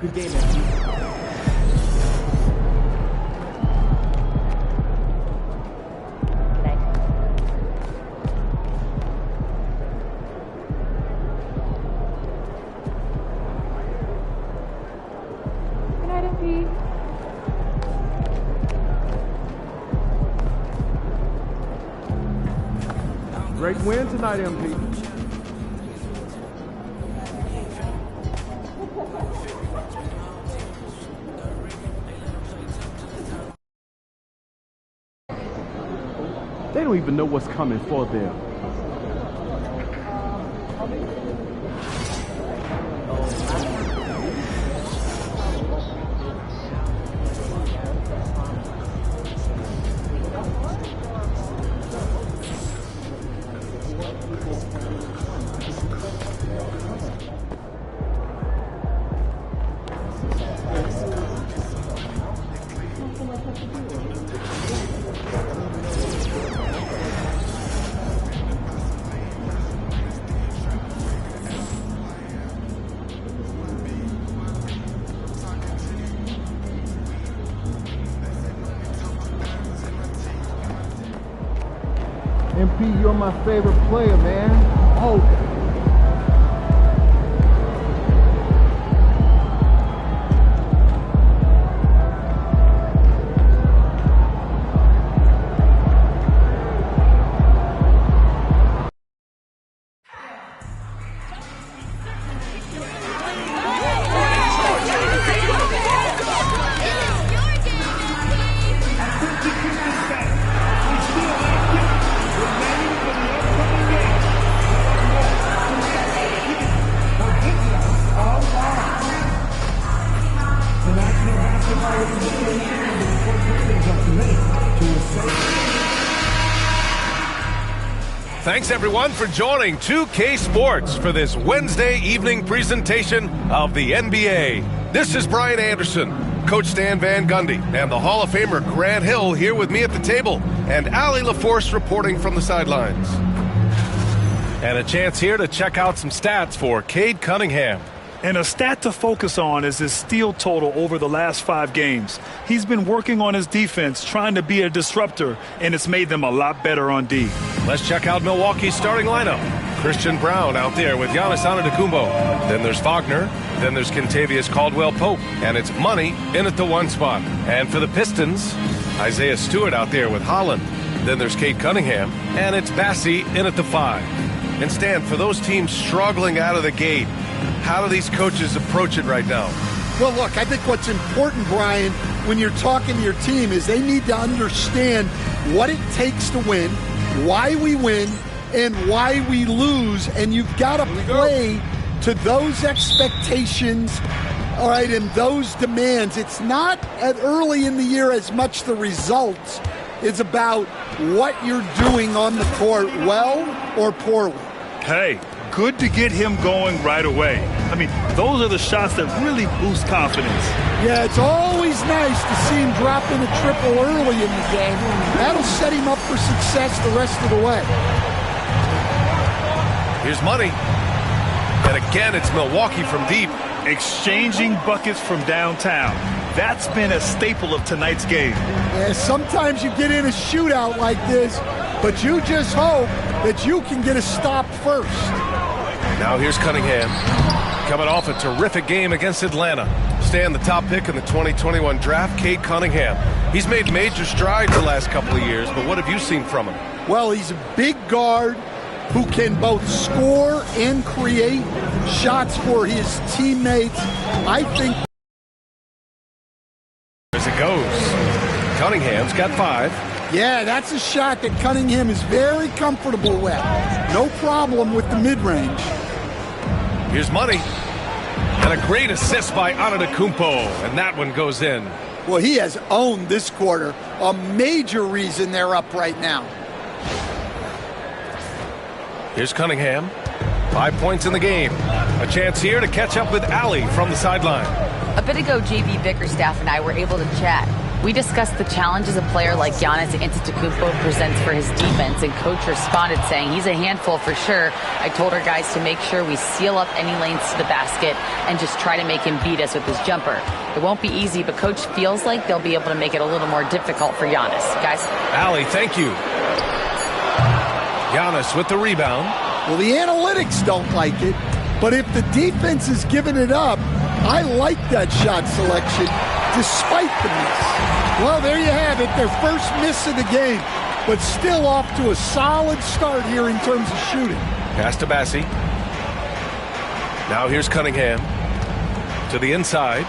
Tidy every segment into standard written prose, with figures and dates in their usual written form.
Good game, man. Great win tonight, MP. They don't even know what's coming for them. MP, you're my favorite player, man. Oh. Thanks everyone for joining 2K Sports for this Wednesday evening presentation of the NBA. This is Brian Anderson, Coach Stan Van Gundy, and the Hall of Famer Grant Hill here with me at the table, and Allie LaForce reporting from the sidelines. And a chance here to check out some stats for Cade Cunningham. And a stat to focus on is his steal total over the last 5 games. He's been working on his defense, trying to be a disruptor, and it's made them a lot better on D. Let's check out Milwaukee's starting lineup. Christian Brown out there with Giannis Antetokounmpo. Then there's Wagner. Then there's Kentavious Caldwell-Pope. And it's Money in at the 1 spot. And for the Pistons, Isaiah Stewart out there with Holland. Then there's Cade Cunningham. And it's Bassey in at the 5. And Stan, for those teams struggling out of the gate, how do these coaches approach it right now? Well, look, I think what's important, Brian, when you're talking to your team is they need to understand what it takes to win, why we win, and why we lose. And you've got to play to those expectations, all right, and those demands. It's not early in the year as much the results. It's about what you're doing on the court, well or poorly. Hey, good to get him going right away. I mean, those are the shots that really boost confidence. Yeah, it's always nice to see him drop in a triple early in the game. That'll set him up for success the rest of the way. Here's Money. And again, it's Milwaukee from deep. Exchanging buckets from downtown. That's been a staple of tonight's game. Yeah, sometimes you get in a shootout like this, but you just hope that you can get a stop first. Now here's Cunningham, coming off a terrific game against Atlanta. Stan, the top pick in the 2021 draft, Cade Cunningham. He's made major strides the last couple of years, but what have you seen from him? Well, he's a big guard who can both score and create shots for his teammates. I think as it goes, Cunningham's got 5. Yeah, that's a shot that Cunningham is very comfortable with. No problem with the mid-range. Here's Money. And a great assist by Antetokounmpo, and that one goes in. Well, he has owned this quarter. A major reason they're up right now. Here's Cunningham. 5 points in the game. A chance here to catch up with Allie from the sideline. A bit ago, JB Bickerstaff and I were able to chat. We discussed the challenges a player like Giannis Antetokounmpo presents for his defense, and Coach responded saying he's a handful for sure. I told our guys to make sure we seal up any lanes to the basket and just try to make him beat us with his jumper. It won't be easy, but Coach feels like they'll be able to make it a little more difficult for Giannis. Guys? Allie, thank you. Giannis with the rebound. Well, the analytics don't like it, but if the defense is giving it up, I like that shot selection despite the miss. Well, there you have it, their first miss of the game, but still off to a solid start here in terms of shooting. Pass to Bassie. Now here's Cunningham to the inside.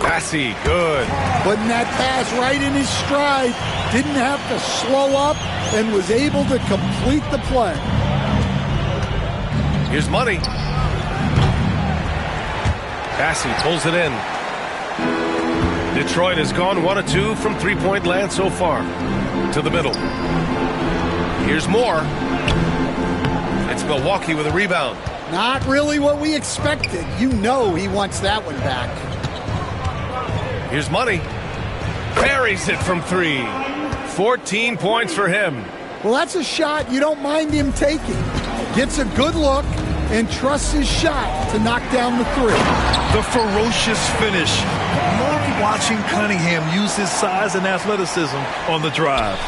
Bassie, good. Putting that pass right in his stride, didn't have to slow up and was able to complete the play. Here's Money. Bassie pulls it in. Detroit has gone 1 of 2 from three-point land so far. To the middle. Here's Moore. It's Milwaukee with a rebound. Not really what we expected. You know he wants that one back. Here's Money. Buries it from 3. 14 points for him. Well, that's a shot you don't mind him taking. Gets a good look and trusts his shot to knock down the 3. The ferocious finish. Love watching Cunningham use his size and athleticism on the drive.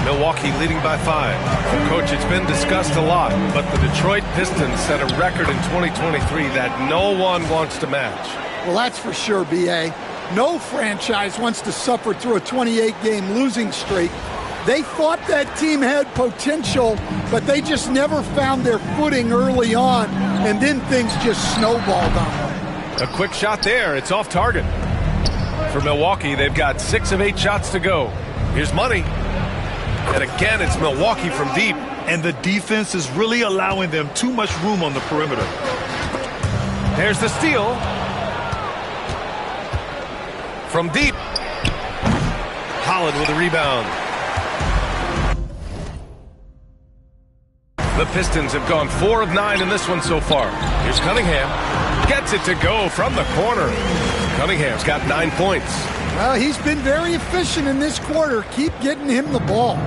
Milwaukee leading by 5. Coach, it's been discussed a lot, but the Detroit Pistons set a record in 2023 that no one wants to match. Well, that's for sure, B.A. No franchise wants to suffer through a 28-game losing streak. They thought that team had potential, but they just never found their footing early on, and then things just snowballed on them. A quick shot there. It's off target. For Milwaukee, they've got 6 of 8 shots to go. Here's Money. And again, it's Milwaukee from deep. And the defense is really allowing them too much room on the perimeter. There's the steal. From deep. Holland with a rebound. The Pistons have gone 4 of 9 in this one so far. Here's Cunningham. Gets it to go from the corner. Cunningham's got 9 points. Well, he's been very efficient in this quarter. Keep getting him the ball.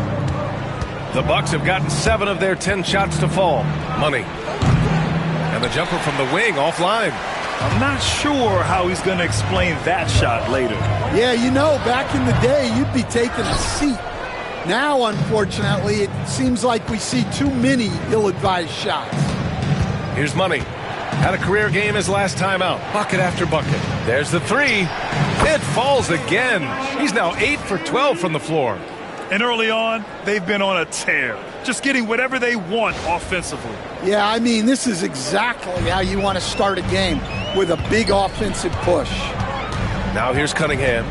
The Bucks have gotten 7 of their 10 shots to fall. Money. And the jumper from the wing offline. I'm not sure how he's going to explain that shot later. Yeah, you know, back in the day, you'd be taking a seat. Now, unfortunately, it seems like we see too many ill-advised shots. Here's Money. Had a career game his last time out. Bucket after bucket. There's the 3. It falls again. He's now 8 for 12 from the floor. And early on, they've been on a tear. Just getting whatever they want offensively. Yeah, I mean, this is exactly how you want to start a game, with a big offensive push. Now here's Cunningham.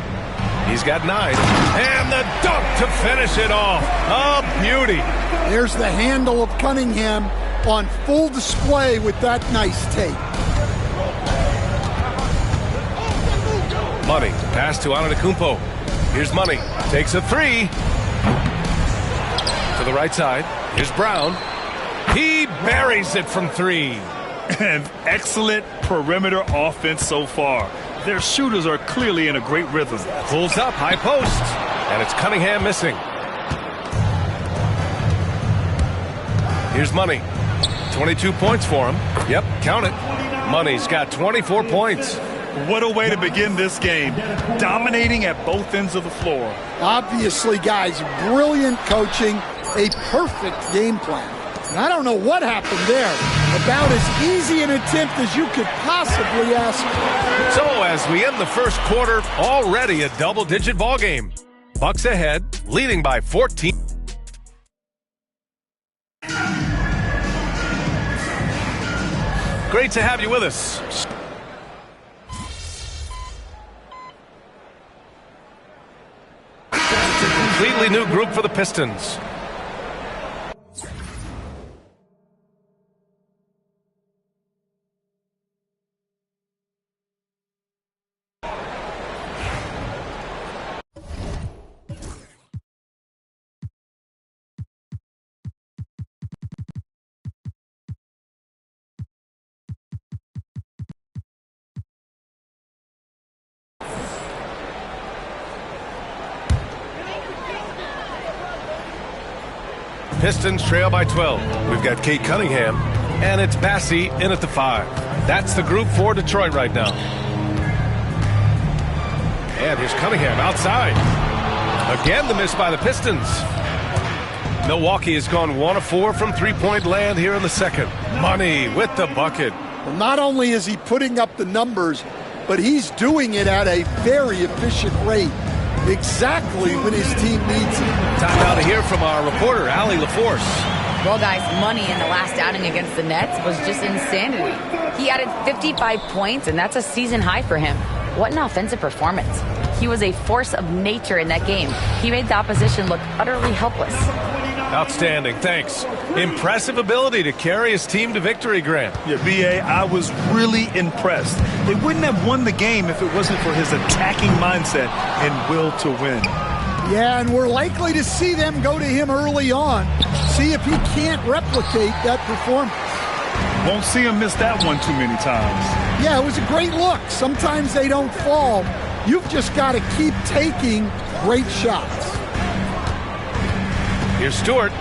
He's got 9. And the dunk to finish it off. A beauty. There's the handle of Cunningham on full display with that nice tape. Money. Pass to Antetokounmpo. Here's Money. Takes a 3. To the right side. Here's Brown. He buries it from 3. An excellent perimeter offense so far. Their shooters are clearly in a great rhythm. Pulls up, high post. And it's Cunningham missing. Here's Money. 22 points for him. Yep, count it. Money's got 24 points. What a way to begin this game. Dominating at both ends of the floor. Obviously, guys, brilliant coaching, a perfect game plan. And I don't know what happened there. About as easy an attempt as you could possibly ask for. So as we end the first quarter, already a double-digit ball game. Bucks ahead, leading by 14. Great to have you with us. Completely new group for the Pistons. Pistons trail by 12. We've got Kate Cunningham, and it's Bassey in at the 5. That's the group for Detroit right now. And here's Cunningham outside. Again, the miss by the Pistons. Milwaukee has gone 1 of 4 from three-point land here in the second. Money with the bucket. Well, not only is he putting up the numbers, but he's doing it at a very efficient rate. Exactly when his team needs it. Time now to hear from our reporter, Allie LaForce. Well, guys, Money in the last outing against the Nets was just insanity. He added 55 points, and that's a season high for him. What an offensive performance. He was a force of nature in that game. He made the opposition look utterly helpless. Outstanding, thanks. Impressive ability to carry his team to victory, Grant. Yeah, B.A., I was really impressed. They wouldn't have won the game if it wasn't for his attacking mindset and will to win. Yeah, and we're likely to see them go to him early on. See if he can't replicate that performance. Won't see him miss that one too many times. Yeah, it was a great look. Sometimes they don't fall. You've just got to keep taking great shots. Here's Stewart.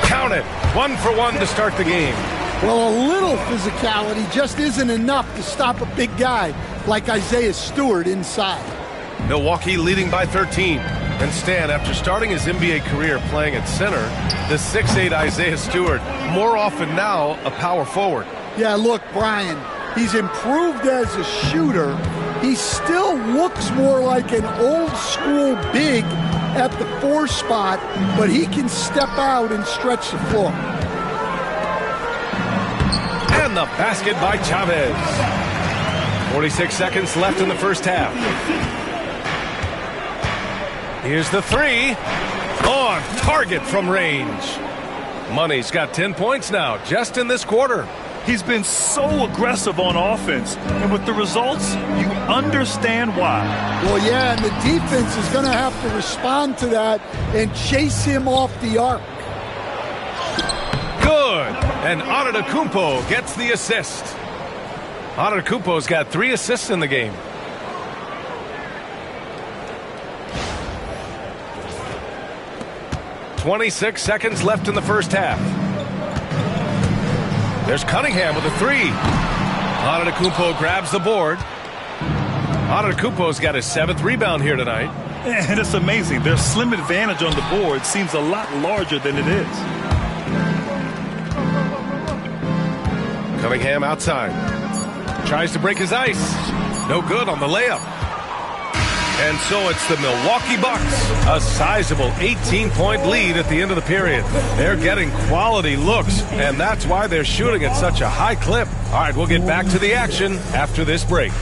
Count it. 1 for 1 to start the game. Well, a little physicality just isn't enough to stop a big guy like Isaiah Stewart inside. Milwaukee leading by 13. And Stan, after starting his NBA career playing at center, the 6'8 Isaiah Stewart, more often now a power forward. Yeah, look, Brian, he's improved as a shooter. He still looks more like an old-school big at the 4 spot, but he can step out and stretch the floor. And the basket by Chavez. 46 seconds left in the first half. Here's the 3. On target from range. Money's got 10 points now, just in this quarter. He's been so aggressive on offense, and with the results, you understand why. Well, yeah, and the defense is going to have to respond to that and chase him off the arc. Good. And Antetokounmpo gets the assist. Antetokounmpo's got 3 assists in the game. .26 seconds left in the first half. There's Cunningham with a 3. Antetokounmpo grabs the board. Antetokounmpo's got his 7th rebound here tonight. And it's amazing. Their slim advantage on the board seems a lot larger than it is. Cunningham outside. Tries to break his ice. No good on the layup. And so it's the Milwaukee Bucks, a sizable 18-point lead at the end of the period. They're getting quality looks, and that's why they're shooting at such a high clip. All right, we'll get back to the action after this break.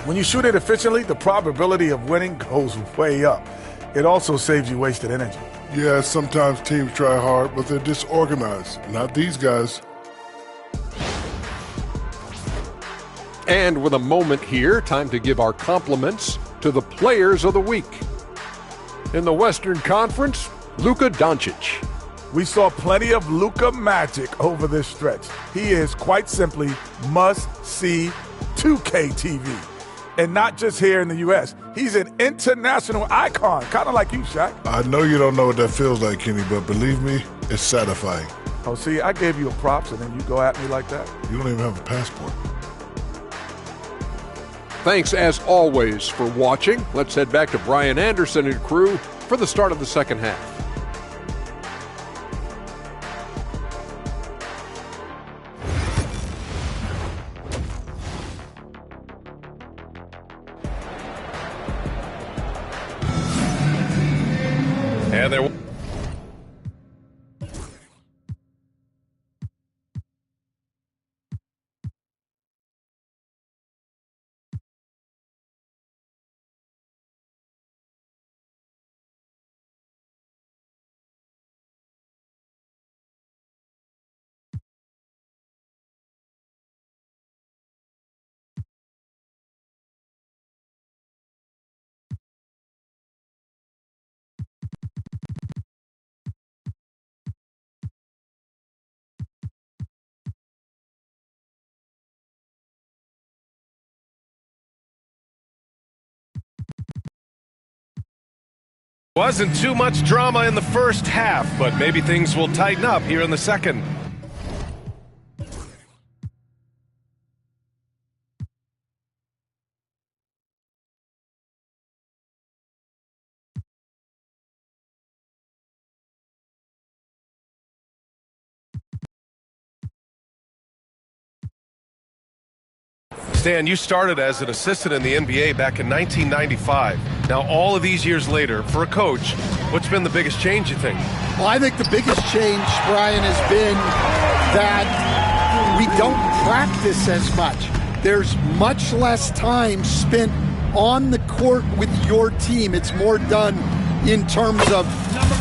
When you shoot it efficiently, the probability of winning goes way up. It also saves you wasted energy. Yeah, sometimes teams try hard, but they're disorganized. Not these guys. And with a moment here, time to give our compliments to the players of the week. In the Western Conference, Luka Doncic. We saw plenty of Luka magic over this stretch. He is quite simply must-see 2K TV. And not just here in the U.S. He's an international icon, kind of like you, Shaq. I know you don't know what that feels like, Kenny, but believe me, it's satisfying. Oh, see, I gave you a props, and then you go at me like that? You don't even have a passport. Thanks, as always, for watching. Let's head back to Brian Anderson and crew for the start of the second half. And there Wasn't too much drama in the first half, but maybe things will tighten up here in the second. Stan, you started as an assistant in the NBA back in 1995. Now, all of these years later, for a coach, what's been the biggest change, you think? Well, I think the biggest change, Brian, has been that we don't practice as much. There's much less time spent on the court with your team. It's more done in terms of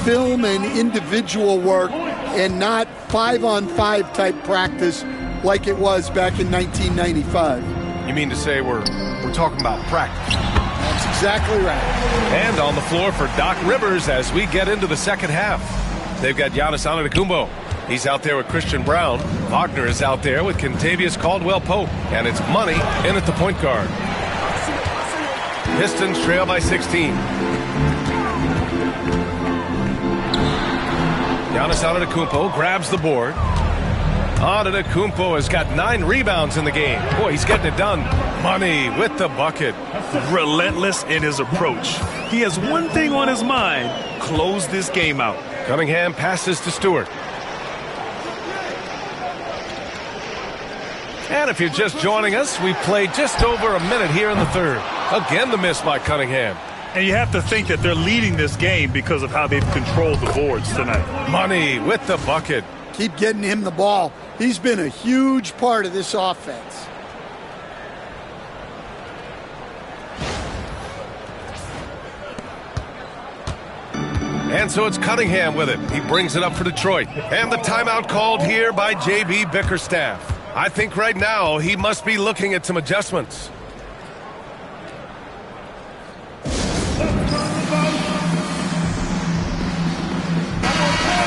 film and individual work and not 5-on-5 type practice like it was back in 1995. You mean to say we're talking about practice? That's exactly right. And on the floor for Doc Rivers as we get into the second half. They've got Giannis Antetokounmpo. He's out there with Christian Brown. Wagner is out there with Kentavious Caldwell-Pope. And it's Money in at the point guard. Pistons trail by 16. Giannis Antetokounmpo grabs the board. Antetokounmpo has got 9 rebounds in the game. Boy, he's getting it done. Money with the bucket. Relentless in his approach. He has one thing on his mind: close this game out. Cunningham passes to Stewart. And if you're just joining us, we played just over a minute here in the third. Again, the miss by Cunningham. And you have to think that they're leading this game because of how they've controlled the boards tonight. Money with the bucket. Keep getting him the ball. He's been a huge part of this offense. And so it's Cunningham with it. He brings it up for Detroit. And the timeout called here by J.B. Bickerstaff. I think right now he must be looking at some adjustments.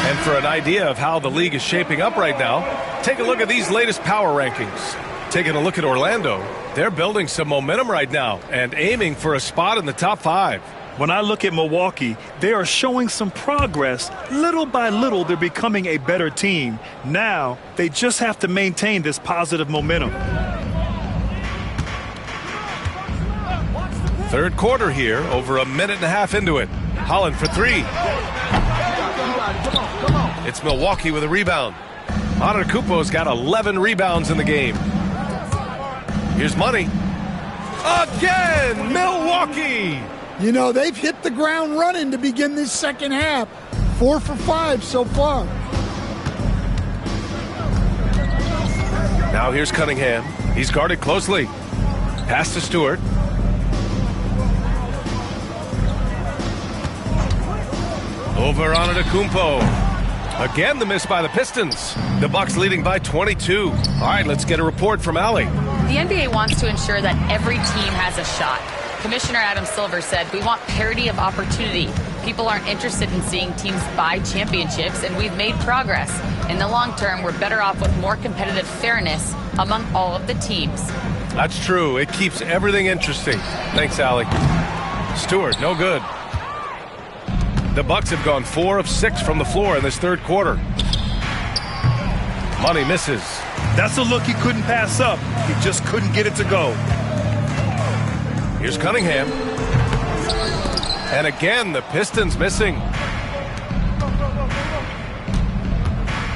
And for an idea of how the league is shaping up right now, take a look at these latest power rankings. Taking a look at Orlando, they're building some momentum right now and aiming for a spot in the top 5. When I look at Milwaukee, they are showing some progress. Little by little, they're becoming a better team. Now, they just have to maintain this positive momentum. Third quarter here, over a minute and a half into it. Holland for 3. It's Milwaukee with a rebound. Antetokounmpo's got 11 rebounds in the game. Here's Money. Again, Milwaukee! You know, they've hit the ground running to begin this second half. 4 for 5 so far. Now here's Cunningham. He's guarded closely. Pass to Stewart. Over Antetokounmpo. Again, the miss by the Pistons. The Bucks leading by 22. All right, let's get a report from Allie. The NBA wants to ensure that every team has a shot. Commissioner Adam Silver said, "We want parity of opportunity. People aren't interested in seeing teams buy championships, and we've made progress. In the long term, we're better off with more competitive fairness among all of the teams." That's true. It keeps everything interesting. Thanks, Allie. Stewart, no good. The Bucks have gone 4 of 6 from the floor in this third quarter. Money misses. That's a look he couldn't pass up. He just couldn't get it to go. Here's Cunningham. And again, the Pistons missing.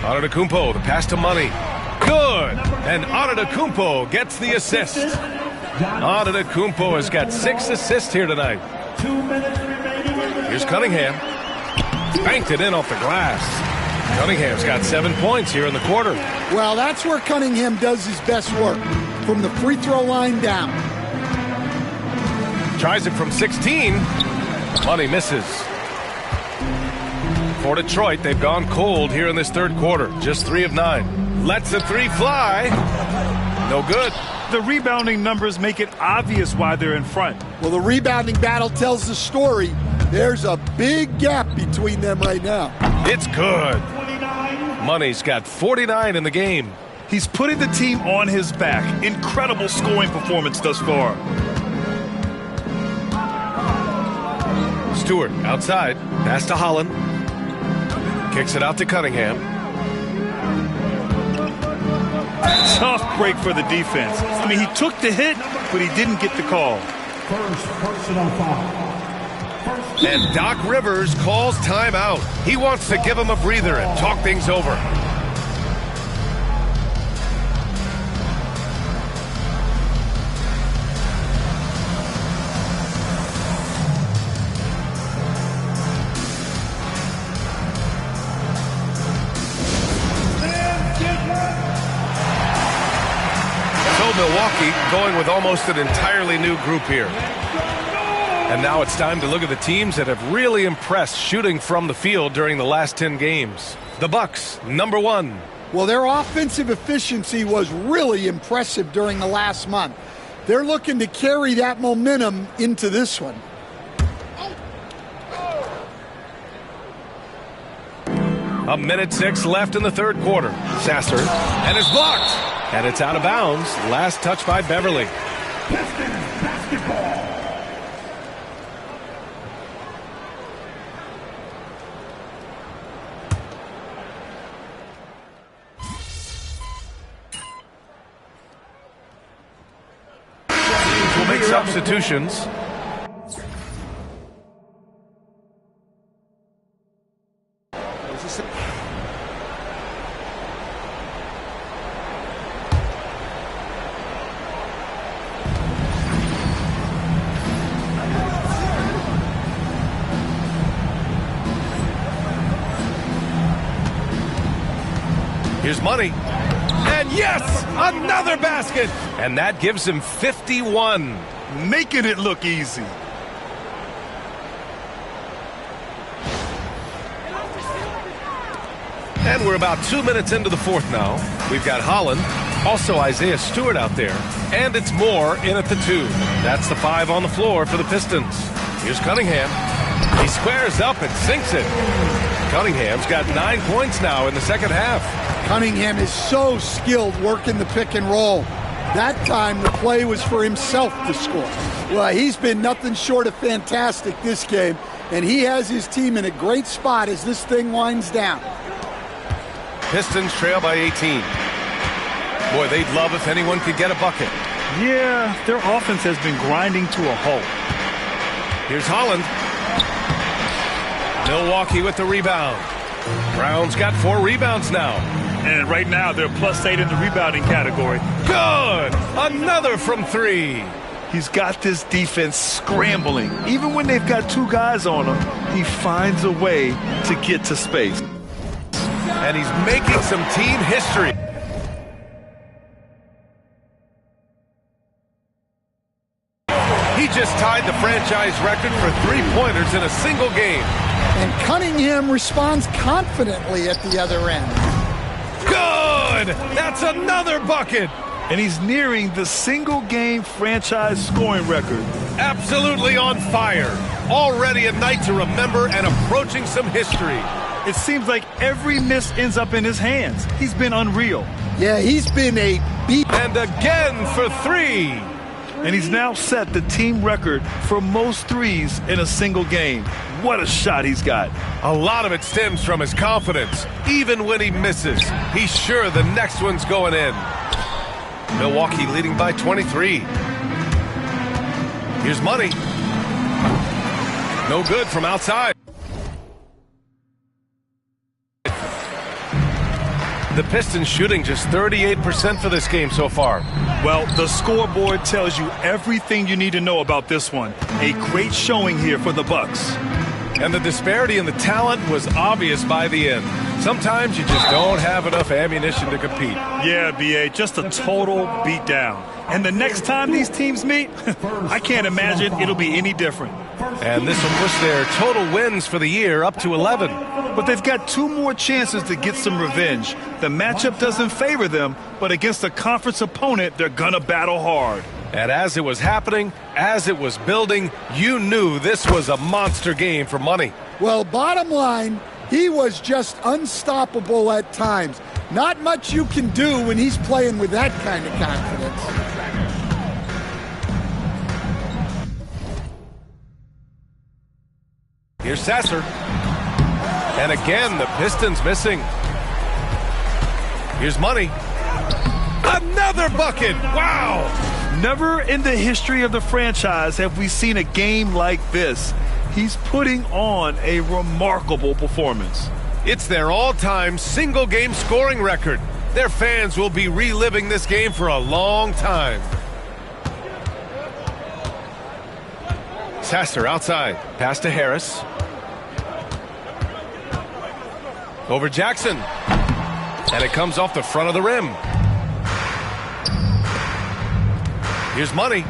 Antetokounmpo, the pass to Money. Good! And Antetokounmpo gets the assist. Antetokounmpo has got 6 assists here tonight. Here's Cunningham. Banked it in off the glass. Cunningham's got 7 points here in the quarter. Well, that's where Cunningham does his best work, from the free throw line down. Tries it from 16. Money misses. For Detroit, they've gone cold here in this third quarter. Just 3 of 9. Lets the 3 fly. No good. The rebounding numbers make it obvious why they're in front. Well, the rebounding battle tells the story. There's a big gap between them right now. It's good. Money's got 49 in the game. He's putting the team on his back. Incredible scoring performance thus far. Stewart outside. Pass to Holland. Kicks it out to Cunningham. Tough break for the defense. I mean, he took the hit, but he didn't get the call. First personal foul. And Doc Rivers calls timeout. He wants to give him a breather and talk things over. So Milwaukee going with almost an entirely new group here. And now it's time to look at the teams that have really impressed shooting from the field during the last 10 games. The Bucks, number 1. Well, their offensive efficiency was really impressive during the last month. They're looking to carry that momentum into this one. A minute 6 left in the third quarter. Sasser, and it's blocked. And it's out of bounds. Last touch by Beverly. Pistons basketball. Will make substitutions. Here's Money. And yes, another basket. And that gives him 51. Making it look easy. And we're about 2 minutes into the fourth now. We've got Holland, also Isaiah Stewart out there. And it's Moore in at the 2. That's the 5 on the floor for the Pistons. Here's Cunningham. He squares up and sinks it. Cunningham's got 9 points now in the second half. Cunningham is so skilled working the pick and roll. That time the play was for himself to score. Well, he's been nothing short of fantastic this game, and he has his team in a great spot as this thing winds down. Pistons trail by 18. Boy, they'd love if anyone could get a bucket. Yeah, their offense has been grinding to a halt. Here's Holland. Milwaukee with the rebound. Brown's got 4 rebounds now. And right now, they're +8 in the rebounding category. Good! Another from 3. He's got this defense scrambling. Even when they've got 2 guys on him, he finds a way to get to space. And he's making some team history. He just tied the franchise record for 3-pointers in a single game. And Cunningham responds confidently at the other end. Good! That's another bucket! And he's nearing the single-game franchise scoring record. Absolutely on fire. Already a night to remember and approaching some history. It seems like every miss ends up in his hands. He's been unreal. Yeah, he's been a beat. And again for 3. And he's now set the team record for most threes in a single game. What a shot he's got. A lot of it stems from his confidence. Even when he misses, he's sure the next one's going in. Milwaukee leading by 23. Here's Money. No good from outside. The Pistons shooting just 38% for this game so far. Well, the scoreboard tells you everything you need to know about this one. A great showing here for the Bucks. And the disparity in the talent was obvious by the end. Sometimes you just don't have enough ammunition to compete. Yeah, B.A., just a total beatdown. And the next time these teams meet, I can't imagine it'll be any different. And this will push their total wins for the year up to 11. But they've got 2 more chances to get some revenge. The matchup doesn't favor them, but against a conference opponent, they're gonna battle hard. And as it was happening, as it was building, you knew this was a monster game for Money. Well, bottom line, he was just unstoppable at times. Not much you can do when he's playing with that kind of confidence. Here's Sasser. And again, the Pistons missing. Here's Money. Another bucket! Wow! Never in the history of the franchise have we seen a game like this. He's putting on a remarkable performance. It's their all-time single-game scoring record. Their fans will be reliving this game for a long time. Sasser outside. Pass to Harris. Over Jackson. And it comes off the front of the rim. Here's Money.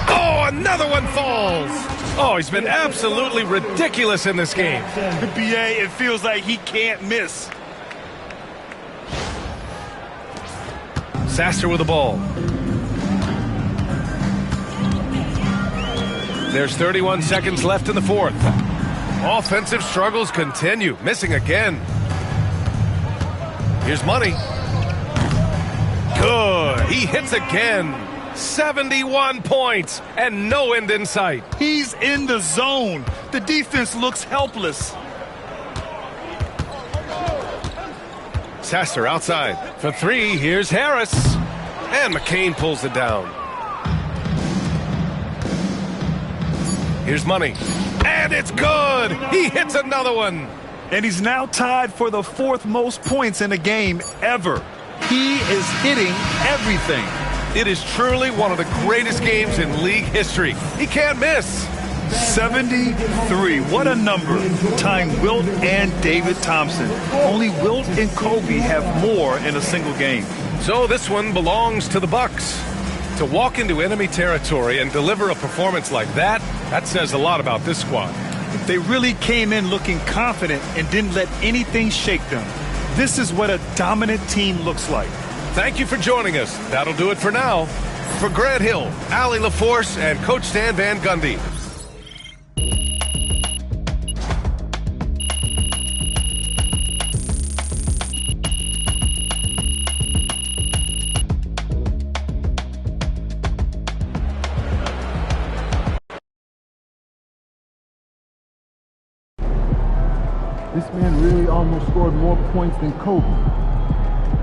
Oh, another one falls. Oh, he's been absolutely ridiculous in this game. BA, it feels like he can't miss. Sasser with the ball. There's 31 seconds left in the fourth. Offensive struggles continue. Missing again. Here's Money. Good. He hits again. 71 points and no end in sight. He's in the zone. The defense looks helpless. Sasser outside. For three, here's Harris. And McCain pulls it down. Here's Money. And it's good! He hits another one! And he's now tied for the fourth most points in a game ever. He is hitting everything. It is truly one of the greatest games in league history. He can't miss. 73. What a number. Tying Wilt and David Thompson. Only Wilt and Kobe have more in a single game. So this one belongs to the Bucks. To walk into enemy territory and deliver a performance like that, that says a lot about this squad. They really came in looking confident and didn't let anything shake them. This is what a dominant team looks like. Thank you for joining us. That'll do it for now. For Grant Hill, Allie LaForce, and Coach Stan Van Gundy. This man really almost scored more points than Kobe.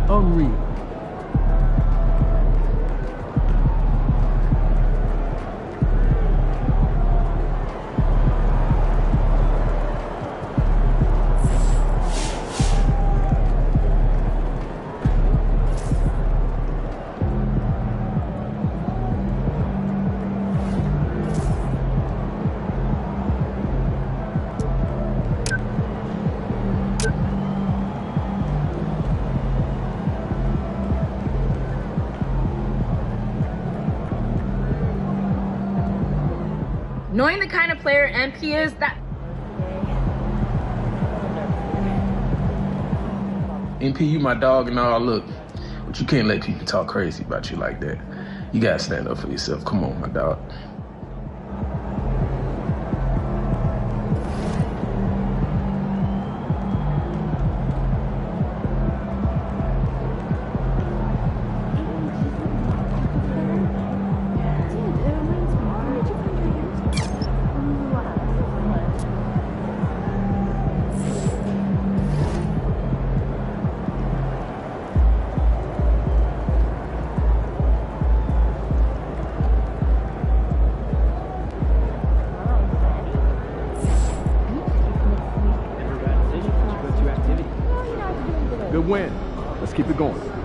Unreal. Knowing the kind of player MP is, that MP, you my dog and all, look, but you can't let people talk crazy about you like that. You gotta stand up for yourself. Come on, my dog. Good win. Let's keep it going.